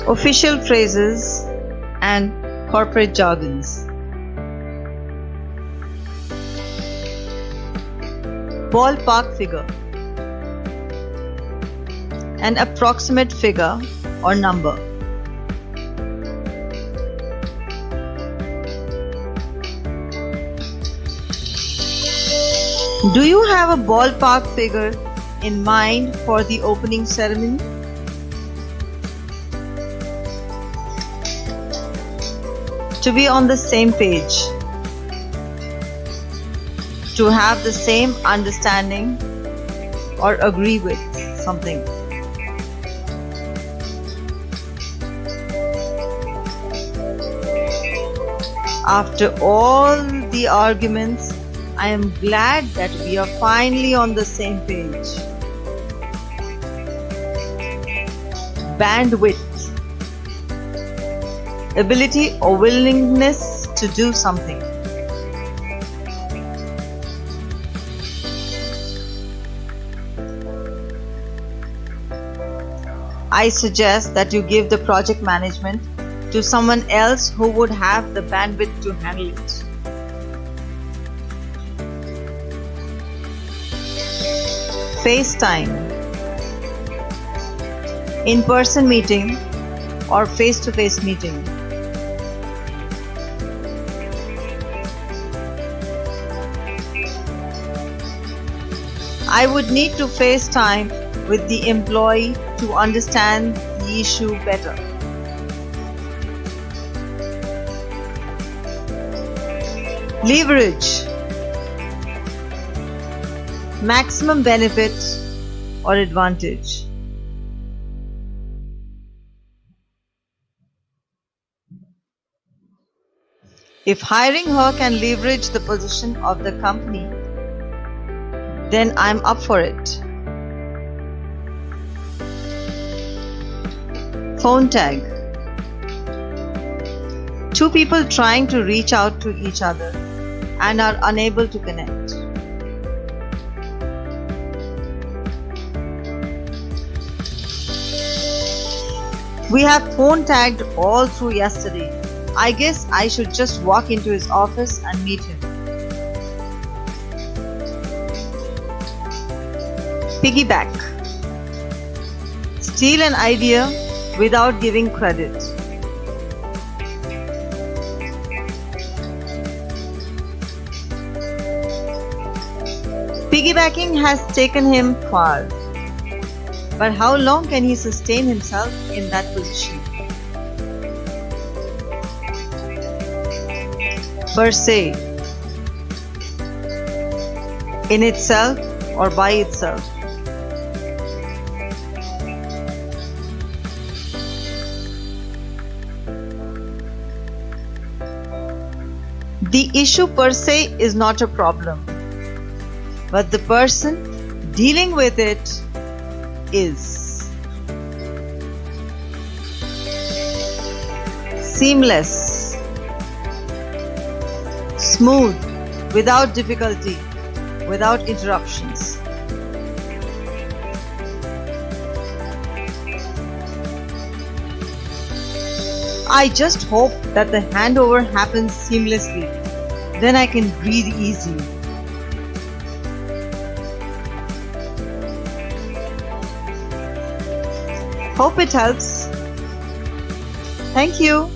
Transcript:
Official phrases and corporate jargons. Ballpark figure. An approximate figure or number. Do you have a ballpark figure in mind for the opening ceremony? To be on the same page. To have the same understanding or agree with something. After all the arguments, I am glad that we are finally on the same page. Bandwidth. Ability or willingness to do something. I suggest that you give the project management to someone else who would have the bandwidth to handle it. FaceTime. In-person meeting or face-to-face meeting. I would need to FaceTime with the employee to understand the issue better. Leverage. Maximum benefit or advantage. If hiring her can leverage the position of the company, then I'm up for it. Phone tag. Two people trying to reach out to each other and are unable to connect. We have phone tagged all through yesterday. I guess I should just walk into his office and meet him. Piggyback. Steal an idea without giving credit. Piggybacking has taken him far. But how long can he sustain himself in that position? Per se. In itself or by itself. The issue per se is not a problem, but the person dealing with it is. Seamless. Smooth, without difficulty, without interruptions. I just hope that the handover happens seamlessly. Then I can breathe easy. Hope it helps. Thank you.